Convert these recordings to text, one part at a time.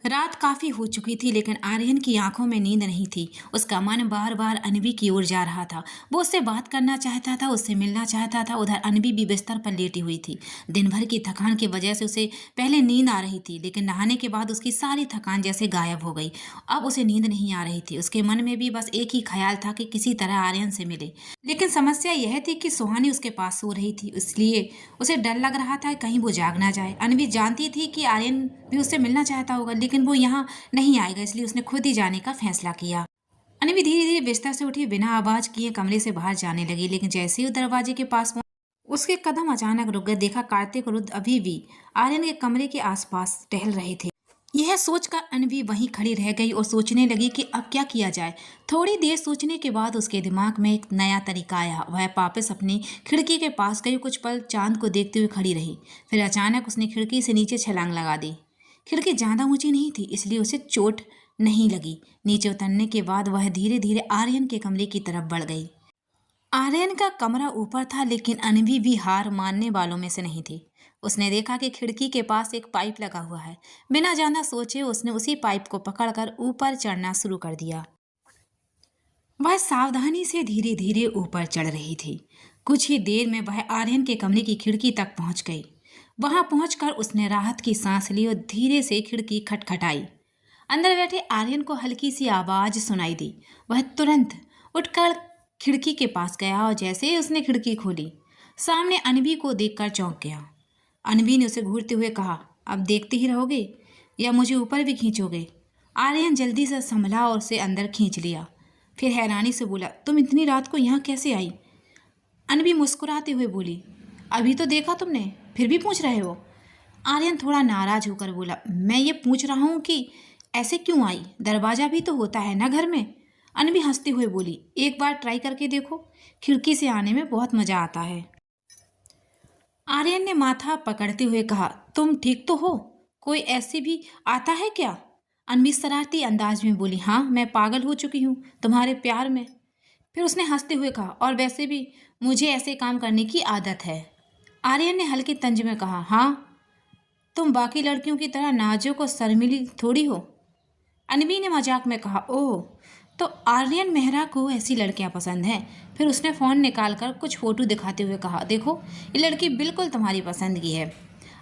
रात काफी हो चुकी थी लेकिन आर्यन की आंखों में नींद नहीं थी। उसका मन बार बार अनवी की ओर जा रहा था। वो उससे बात करना चाहता था, उससे मिलना चाहता था। उधर अनवी भी बिस्तर पर लेटी हुई थी। दिन भर की थकान की वजह से उसे पहले नींद आ रही थी, लेकिन नहाने के बाद उसकी सारी थकान जैसे गायब हो गई। अब उसे नींद नहीं आ रही थी। उसके मन में भी बस एक ही ख्याल था कि किसी तरह आर्यन से मिले। लेकिन समस्या यह थी कि सुहानी उसके पास सो रही थी, इसलिए उसे डर लग रहा था कहीं वो जाग ना जाए। अनवी जानती थी कि आर्यन भी उससे मिलना चाहता होगा, लेकिन वो यहाँ नहीं आएगा, इसलिए उसने खुद ही जाने का फैसला किया। अनवी धीरे धीरे बिस्तर से उठी, बिना आवाज किए कमरे से बाहर जाने लगी। लेकिन जैसे ही वो दरवाजे के पास पहुंची, उसके कदम अचानक रुक गए। देखा कार्तिक और रुद्र अभी भी आर्यन के कमरे के आसपास टहल रहे थे। यह सोचकर अनवी वहीं खड़ी रह गई और सोचने लगी कि अब क्या किया जाए। थोड़ी देर सोचने के बाद उसके दिमाग में एक नया तरीका आया। वह वापस अपनी खिड़की के पास गई, कुछ पल चांद को देखते हुए खड़ी रही। फिर अचानक उसने खिड़की से नीचे छलांग लगा दी। खिड़की ज़्यादा ऊंची नहीं थी, इसलिए उसे चोट नहीं लगी। नीचे उतरने के बाद वह धीरे धीरे आर्यन के कमरे की तरफ बढ़ गई। आर्यन का कमरा ऊपर था, लेकिन अनवी भी हार मानने वालों में से नहीं थी। उसने देखा कि खिड़की के पास एक पाइप लगा हुआ है। बिना ज्यादा सोचे उसने उसी पाइप को पकड़कर ऊपर चढ़ना शुरू कर दिया। वह सावधानी से धीरे धीरे ऊपर चढ़ रही थी। कुछ ही देर में वह आर्यन के कमरे की खिड़की तक पहुंच गई। वहां पहुंचकर उसने राहत की सांस ली और धीरे से खिड़की खटखटाई। अंदर बैठे आर्यन को हल्की सी आवाज सुनाई दी। वह तुरंत उठकर खिड़की के पास गया और जैसे ही उसने खिड़की खोली, सामने अनवी को देखकर चौंक गया। अनवी ने उसे घूरते हुए कहा, अब देखते ही रहोगे या मुझे ऊपर भी खींचोगे? आर्यन जल्दी से संभला और उसे अंदर खींच लिया। फिर हैरानी से बोला, तुम इतनी रात को यहाँ कैसे आई? अनवी मुस्कुराते हुए बोली, अभी तो देखा तुमने, फिर भी पूछ रहे हो? आर्यन थोड़ा नाराज होकर बोला, मैं ये पूछ रहा हूँ कि ऐसे क्यों आई? दरवाजा भी तो होता है ना घर में। अनवी हंसते हुए बोली, एक बार ट्राई करके देखो, खिड़की से आने में बहुत मजा आता है। आर्यन ने माथा पकड़ते हुए कहा, तुम ठीक तो हो? कोई ऐसे भी आता है क्या? अनवी शरारती अंदाज में बोली, हाँ, मैं पागल हो चुकी हूँ तुम्हारे प्यार में। फिर उसने हंसते हुए कहा, और वैसे भी मुझे ऐसे काम करने की आदत है। आर्यन ने हल्के तंज में कहा, हाँ, तुम बाकी लड़कियों की तरह नाजुक और शर्मीली थोड़ी हो। अनवी ने मजाक में कहा, ओह, तो आर्यन मेहरा को ऐसी लड़कियां पसंद हैं। फिर उसने फ़ोन निकालकर कुछ फ़ोटो दिखाते हुए कहा, देखो, ये लड़की बिल्कुल तुम्हारी पसंद की है।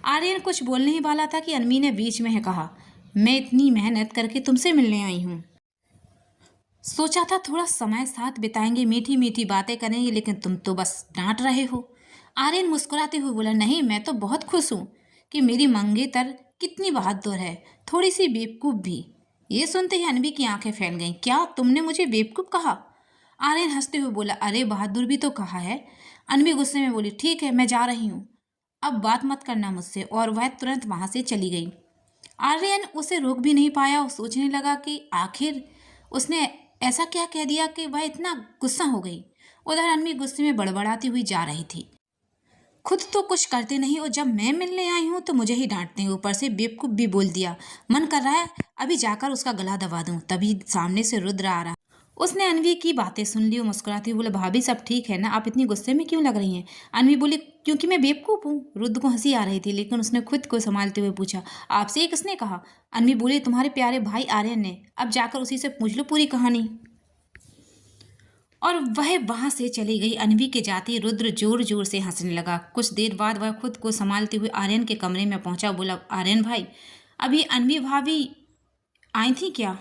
आर्यन कुछ बोलने ही वाला था कि अनवी ने बीच में है कहा, मैं इतनी मेहनत करके तुमसे मिलने आई हूँ। सोचा था थोड़ा समय साथ बिताएंगे, मीठी मीठी बातें करेंगे, लेकिन तुम तो बस डांट रहे हो। आर्यन मुस्कुराते हुए बोला, नहीं, मैं तो बहुत खुश हूँ कि मेरी मंगेतर कितनी बहादुर है, थोड़ी सी बेवकूफ़ भी। ये सुनते ही अनवी की आंखें फैल गईं। क्या तुमने मुझे बेवकूफ़ कहा? आर्यन हंसते हुए बोला, अरे बहादुर भी तो कहा है। अनवी गुस्से में बोली, ठीक है, मैं जा रही हूँ, अब बात मत करना मुझसे। और वह तुरंत वहाँ से चली गई। आर्यन उसे रोक भी नहीं पाया और सोचने लगा कि आखिर उसने ऐसा क्या कह दिया कि वह इतना गुस्सा हो गई। उधर अनवी गुस्से में बड़बड़ाती हुई जा रही थी, खुद तो कुछ करते नहीं और जब मैं मिलने आई हूँ तो मुझे ही डांटते हैं, ऊपर से बेवकूफ़ भी बोल दिया। मन कर रहा है अभी जाकर उसका गला दबा दूं। तभी सामने से रुद्र आ रहा। उसने अनवी की बातें सुन ली और मुस्कुराती हुई बोले, भाभी सब ठीक है ना? आप इतनी गुस्से में क्यों लग रही हैं? अनवी बोली, क्योंकि मैं बेवकूफ़ हूँ। रुद्र को हंसी आ रही थी, लेकिन उसने खुद को संभालते हुए पूछा, आपसे ये किसने कहा? अनवी बोली, तुम्हारे प्यारे भाई आर्यन ने। अब जाकर उसी से पूछ लो पूरी कहानी। और वह वहां से चली गई। अनवी के जाते ही रुद्र जोर जोर से हंसने लगा। कुछ देर बाद वह खुद को संभालते हुए आर्यन के कमरे में पहुंचा। बोला, आर्यन भाई, अभी अनवी भाभी आई थी क्या?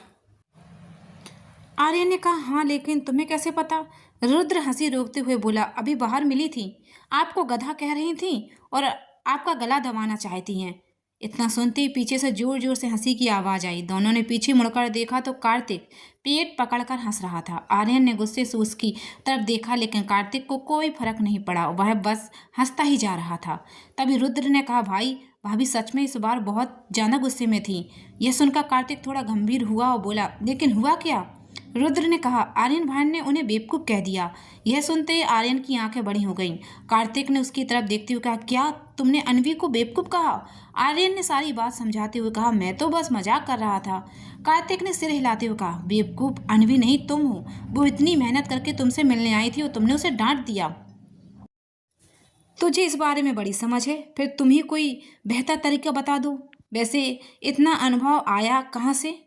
आर्यन ने कहा, हाँ, लेकिन तुम्हें कैसे पता? रुद्र हंसी रोकते हुए बोला, अभी बाहर मिली थी, आपको गधा कह रही थी और आपका गला दबाना चाहती हैं। इतना सुनते ही पीछे से जोर जोर से हंसी की आवाज़ आई। दोनों ने पीछे मुड़कर देखा तो कार्तिक पेट पकड़कर हंस रहा था। आर्यन ने गुस्से से उसकी तरफ देखा, लेकिन कार्तिक को कोई फर्क नहीं पड़ा, वह बस हंसता ही जा रहा था। तभी रुद्र ने कहा, भाई, भाभी सच में इस बार बहुत ज़्यादा गुस्से में थी। यह सुनकर कार्तिक थोड़ा गंभीर हुआ और बोला, लेकिन हुआ क्या? रुद्र ने कहा, आर्यन भाई ने उन्हें बेवकूफ़ कह दिया। यह सुनते ही आर्यन की आंखें बड़ी हो गईं। कार्तिक ने उसकी तरफ देखते हुए कहा, क्या तुमने अनवी को बेवकूफ़ कहा? आर्यन ने सारी बात समझाते हुए कहा, मैं तो बस मजाक कर रहा था। कार्तिक ने सिर हिलाते हुए कहा, बेवकूफ़ अनवी नहीं, तुम हो। वो इतनी मेहनत करके तुमसे मिलने आई थी और तुमने उसे डांट दिया। तुझे इस बारे में बड़ी समझ है, फिर तुम ही कोई बेहतर तरीका बता दो। वैसे इतना अनुभव आया कहाँ से?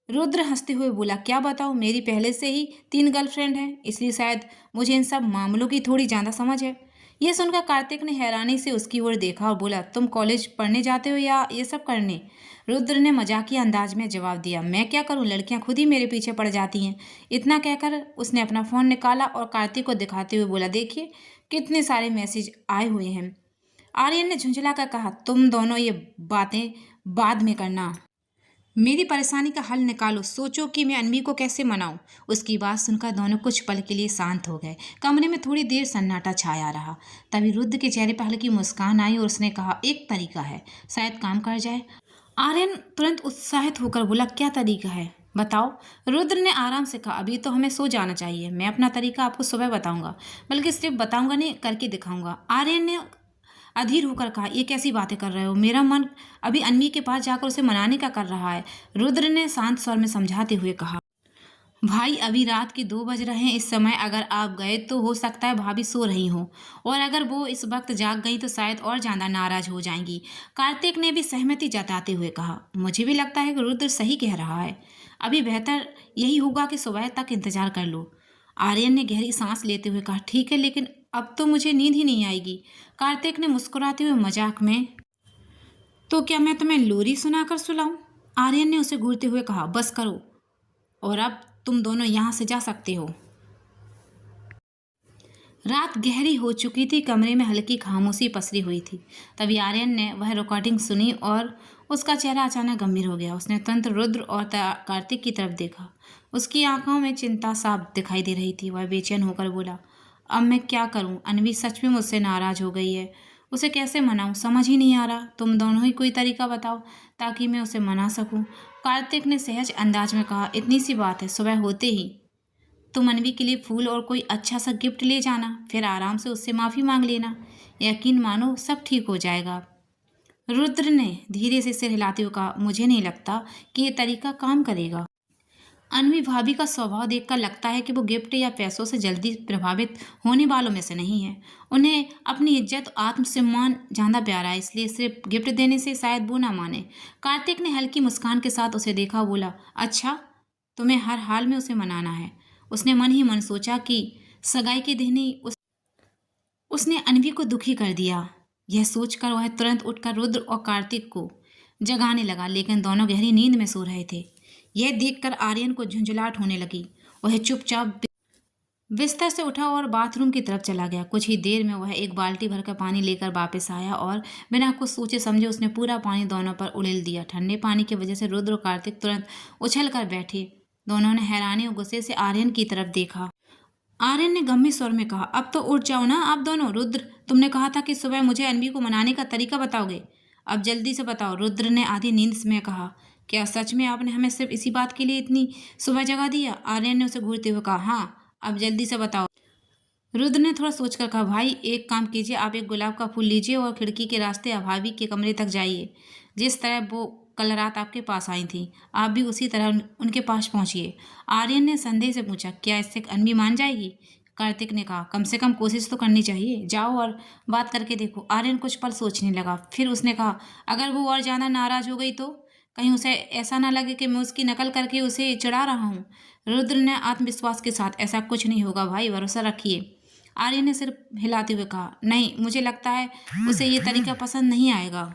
रुद्र हंसते हुए बोला, क्या बताऊँ, मेरी पहले से ही 3 गर्लफ्रेंड हैं, इसलिए शायद मुझे इन सब मामलों की थोड़ी ज़्यादा समझ है। यह सुनकर कार्तिक ने हैरानी से उसकी ओर देखा और बोला, तुम कॉलेज पढ़ने जाते हो या ये सब करने? रुद्र ने मजाकिया अंदाज में जवाब दिया, मैं क्या करूं, लड़कियां खुद ही मेरे पीछे पड़ जाती हैं। इतना कहकर उसने अपना फ़ोन निकाला और कार्तिक को दिखाते हुए बोला, देखिए कितने सारे मैसेज आए हुए हैं। आर्यन ने झुंझला कर कहा, तुम दोनों ये बातें बाद में करना, मेरी परेशानी का हल निकालो, सोचो कि मैं अनवी को कैसे मनाऊं। उसकी बात सुनकर दोनों कुछ पल के लिए शांत हो गए। कमरे में थोड़ी देर सन्नाटा छाया रहा। तभी रुद्र के चेहरे पर हल्की मुस्कान आई और उसने कहा, एक तरीका है, शायद काम कर जाए। आर्यन तुरंत उत्साहित होकर बोला, क्या तरीका है, बताओ। रुद्र ने आराम से कहा, अभी तो हमें सो जाना चाहिए, मैं अपना तरीका आपको सुबह बताऊंगा, बल्कि सिर्फ बताऊंगा नहीं, करके दिखाऊंगा। आर्यन ने अधीर होकर कहा, ये कैसी बातें कर रहे हो, मेरा मन अभी अन्वी के पास जाकर उसे मनाने का कर रहा है। रुद्र ने शांत स्वर में समझाते हुए कहा, भाई अभी रात के 2 बज रहे हैं, इस समय अगर आप गए तो हो सकता है भाभी सो रही हो, और अगर वो इस वक्त जाग गई तो शायद और ज़्यादा नाराज हो जाएंगी। कार्तिक ने भी सहमति जताते हुए कहा, मुझे भी लगता है कि रुद्र सही कह रहा है, अभी बेहतर यही होगा कि सुबह तक इंतजार कर लो। आर्यन ने गहरी सांस लेते हुए कहा, ठीक है, लेकिन अब तो मुझे नींद ही नहीं आएगी। कार्तिक ने मुस्कुराते हुए मजाक में, तो क्या मैं तुम्हें लोरी सुनाकर सुलाऊं? आर्यन ने उसे घूरते हुए कहा, बस करो, और अब तुम दोनों यहाँ से जा सकते हो। रात गहरी हो चुकी थी, कमरे में हल्की खामोशी पसरी हुई थी। तभी आर्यन ने वह रिकॉर्डिंग सुनी और उसका चेहरा अचानक गंभीर हो गया। उसने तुरंत रुद्र और कार्तिक की तरफ देखा। उसकी आंखों में चिंता साफ दिखाई दे रही थी। वह बेचैन होकर बोला, अब मैं क्या करूं? अनवी सच में मुझसे नाराज हो गई है, उसे कैसे मनाऊं, समझ ही नहीं आ रहा। तुम दोनों ही कोई तरीका बताओ ताकि मैं उसे मना सकूं। कार्तिक ने सहज अंदाज में कहा, इतनी सी बात है, सुबह होते ही तुम अनवी के लिए फूल और कोई अच्छा सा गिफ्ट ले जाना, फिर आराम से उससे माफ़ी मांग लेना, यकीन मानो सब ठीक हो जाएगा। रुद्र ने धीरे से सिर हिलाते हुए कहा, मुझे नहीं लगता कि ये तरीका काम करेगा। अनवी भाभी का स्वभाव देखकर लगता है कि वो गिफ्ट या पैसों से जल्दी प्रभावित होने वालों में से नहीं है। उन्हें अपनी इज्जत आत्मसम्मान ज़्यादा प्यारा है, इसलिए सिर्फ गिफ्ट देने से शायद वो ना माने। कार्तिक ने हल्की मुस्कान के साथ उसे देखा, बोला, अच्छा, तुम्हें हर हाल में उसे मनाना है। उसने मन ही मन सोचा कि सगाई के दिन ही उसने अनवी को दुखी कर दिया। यह सोचकर वह तुरंत उठकर रुद्र और कार्तिक को जगाने लगा, लेकिन दोनों गहरी नींद में सो रहे थे। यह देखकर आर्यन को झुंझलाहट होने लगी। वह चुपचाप बिस्तर से उठा और बाथरूम की तरफ चला गया। कुछ ही देर में वह एक बाल्टी भरकर पानी लेकर वापस आया और बिना कुछ सोचे समझे उसने पूरा पानी दोनों पर उड़ेल दिया। ठंडे पानी की वजह से रुद्र और कार्तिक तुरंत उछल कर बैठे। दोनों ने हैरानी और गुस्से से आर्यन की तरफ देखा। आर्यन ने गंभीर स्वर में कहा, अब तो उठ जाओ ना आप दोनों। रुद्र, तुमने कहा था कि सुबह मुझे अनवी को मनाने का तरीका बताओगे, अब जल्दी से बताओ। रुद्र ने आधी नींद में कहा, क्या सच में आपने हमें सिर्फ इसी बात के लिए इतनी सुबह जगा दिया? आर्यन ने उसे घूरते हुए कहा, हाँ, अब जल्दी से बताओ। रुद्र ने थोड़ा सोचकर कहा, भाई एक काम कीजिए, आप एक गुलाब का फूल लीजिए और खिड़की के रास्ते भाभी के कमरे तक जाइए। जिस तरह वो कल रात आपके पास आई थी, आप भी उसी तरह उनके पास पहुंचिए। आर्यन ने संदेह से पूछा, क्या इससे अनवी मान जाएगी? कार्तिक ने कहा, कम से कम कोशिश तो करनी चाहिए, जाओ और बात करके देखो। आर्यन कुछ पल सोचने लगा, फिर उसने कहा, अगर वो और ज़्यादा नाराज़ हो गई तो? कहीं उसे ऐसा ना लगे कि मैं उसकी नकल करके उसे चिढ़ा रहा हूँ। रुद्र ने आत्मविश्वास के साथ, ऐसा कुछ नहीं होगा भाई, भरोसा रखिए। आर्यन ने सिर हिलाते हुए कहा, नहीं, मुझे लगता है उसे ये तरीका पसंद नहीं आएगा।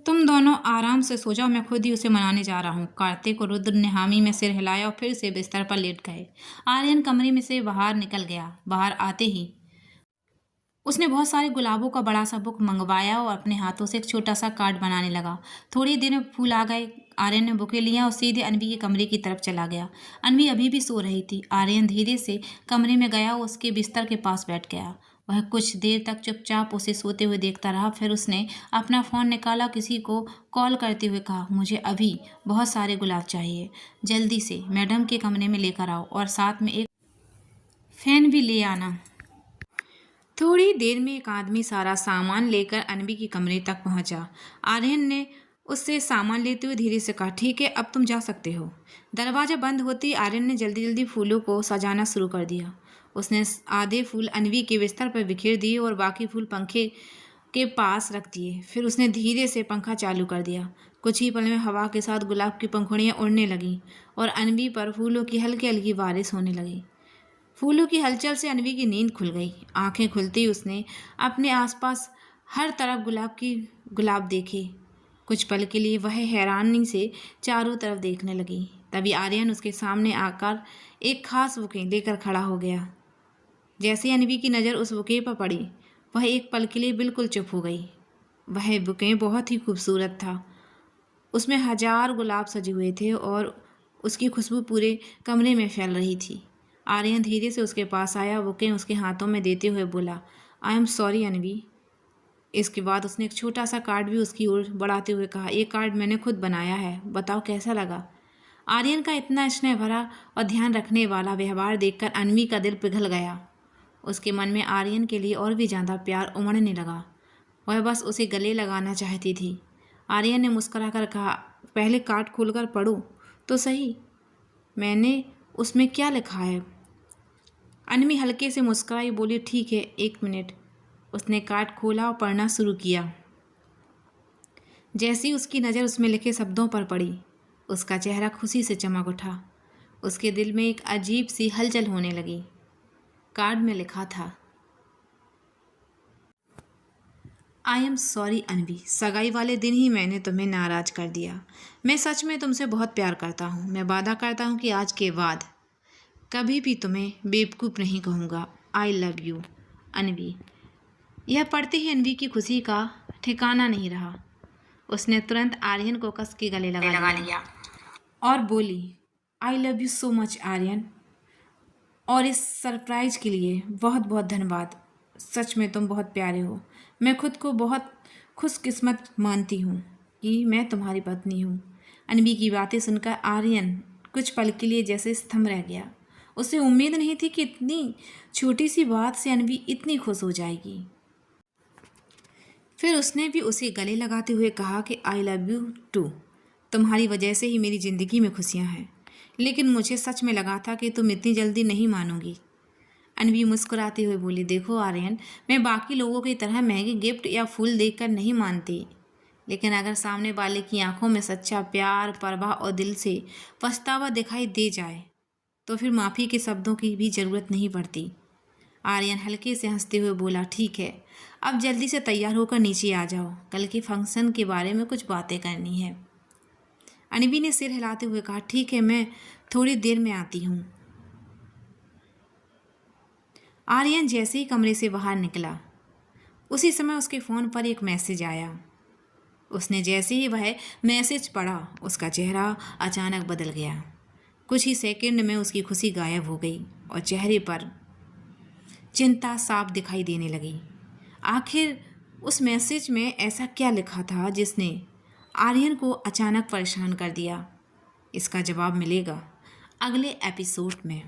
तुम दोनों आराम से सो जाओ, मैं खुद ही उसे मनाने जा रहा हूँ। कार्तिक और रुद्र ने हामी में सिर हिलाया और फिर से बिस्तर पर लेट गए। आर्यन कमरे में से बाहर निकल गया। बाहर आते ही उसने बहुत सारे गुलाबों का बड़ा सा बुक मंगवाया और अपने हाथों से एक छोटा सा कार्ड बनाने लगा। थोड़ी देर में फूल आ गए। आर्यन ने बुके लिया और सीधे अनवी के कमरे की तरफ चला गया। अनवी अभी भी सो रही थी। आर्यन धीरे से कमरे में गया और उसके बिस्तर के पास बैठ गया। वह कुछ देर तक चुपचाप उसे सोते हुए देखता रहा। फिर उसने अपना फ़ोन निकाला, किसी को कॉल करते हुए कहा, मुझे अभी बहुत सारे गुलाब चाहिए, जल्दी से मैडम के कमरे में लेकर आओ और साथ में एक फ़ैन भी ले आना। थोड़ी देर में एक आदमी सारा सामान लेकर अनवी के कमरे तक पहुंचा। आर्यन ने उससे सामान लेते हुए धीरे से कहा, ठीक है, अब तुम जा सकते हो। दरवाज़ा बंद होते ही आर्यन ने जल्दी जल्दी फूलों को सजाना शुरू कर दिया। उसने आधे फूल अनवी के बिस्तर पर बिखेर दिए और बाकी फूल पंखे के पास रख दिए। फिर उसने धीरे से पंखा चालू कर दिया। कुछ ही पल में हवा के साथ गुलाब की पंखुड़ियाँ उड़ने लगीं और अनवी पर फूलों की हल्की हल्की बारिश होने लगी। फूलों की हलचल से अनवी की नींद खुल गई। आंखें खुलते ही उसने अपने आसपास हर तरफ गुलाब देखे। कुछ पल के लिए वह हैरानी से चारों तरफ देखने लगी। तभी आर्यन उसके सामने आकर एक खास बुके लेकर खड़ा हो गया। जैसे अनवी की नज़र उस बुके पर पड़ी, वह एक पल के लिए बिल्कुल चुप हो गई। वह बुके बहुत ही खूबसूरत था। उसमें 1000 गुलाब सजे हुए थे और उसकी खुशबू पूरे कमरे में फैल रही थी। आर्यन धीरे से उसके पास आया, बुके उसके हाथों में देते हुए बोला, आई एम सॉरी अनवी। इसके बाद उसने एक छोटा सा कार्ड भी उसकी ओर बढ़ाते हुए कहा, ये कार्ड मैंने खुद बनाया है, बताओ कैसा लगा। आर्यन का इतना स्नेह भरा और ध्यान रखने वाला व्यवहार देखकर अनवी का दिल पिघल गया। उसके मन में आर्यन के लिए और भी ज़्यादा प्यार उमड़ने लगा। वह बस उसे गले लगाना चाहती थी। आर्यन ने मुस्कुराकर कहा, पहले कार्ड खोलकर पढ़ो तो सही, मैंने उसमें क्या लिखा है। अनवी हल्के से मुस्कुराई, बोली, ठीक है, 1 मिनट। उसने कार्ड खोला और पढ़ना शुरू किया। जैसे ही उसकी नज़र उसमें लिखे शब्दों पर पड़ी, उसका चेहरा खुशी से चमक उठा। उसके दिल में एक अजीब सी हलचल होने लगी। कार्ड में लिखा था, आई एम सॉरी अनवी, सगाई वाले दिन ही मैंने तुम्हें नाराज़ कर दिया। मैं सच में तुमसे बहुत प्यार करता हूँ। मैं वादा करता हूँ कि आज के बाद कभी भी तुम्हें बेवकूफ़ नहीं कहूँगा। आई लव यू अनवी। यह पढ़ते ही अनवी की खुशी का ठिकाना नहीं रहा। उसने तुरंत आर्यन को कस के गले लगा लिया और बोली, I love you so much Aryan, और इस सरप्राइज़ के लिए बहुत बहुत धन्यवाद। सच में तुम बहुत प्यारे हो। मैं खुद को बहुत खुशकिस्मत मानती हूँ कि मैं तुम्हारी पत्नी हूँ। अनवी की बातें सुनकर आर्यन कुछ पल के लिए जैसे स्तंभ रह गया। उसे उम्मीद नहीं थी कि इतनी छोटी सी बात से अनवी इतनी खुश हो जाएगी। फिर उसने भी उसे गले लगाते हुए कहा कि आई लव यू टू। तुम्हारी वजह से ही मेरी ज़िंदगी में खुशियाँ हैं, लेकिन मुझे सच में लगा था कि तुम इतनी जल्दी नहीं मानोगी। अनवी मुस्कुराते हुए बोली, देखो आर्यन, मैं बाकी लोगों की तरह महंगे गिफ्ट या फूल देखकर नहीं मानती, लेकिन अगर सामने वाले की आंखों में सच्चा प्यार, परवाह और दिल से पछतावा दिखाई दे जाए तो फिर माफ़ी के शब्दों की भी ज़रूरत नहीं पड़ती। आर्यन हल्के से हंसते हुए बोला, ठीक है, अब जल्दी से तैयार होकर नीचे आ जाओ, कल के फंक्शन के बारे में कुछ बातें करनी है। अनवी ने सिर हिलाते हुए कहा, ठीक है, मैं थोड़ी देर में आती हूँ। आर्यन जैसे ही कमरे से बाहर निकला, उसी समय उसके फ़ोन पर एक मैसेज आया। उसने जैसे ही वह मैसेज पढ़ा, उसका चेहरा अचानक बदल गया। कुछ ही सेकंड में उसकी खुशी गायब हो गई और चेहरे पर चिंता साफ दिखाई देने लगी। आखिर उस मैसेज में ऐसा क्या लिखा था जिसने आर्यन को अचानक परेशान कर दिया? इसका जवाब मिलेगा अगले एपिसोड में।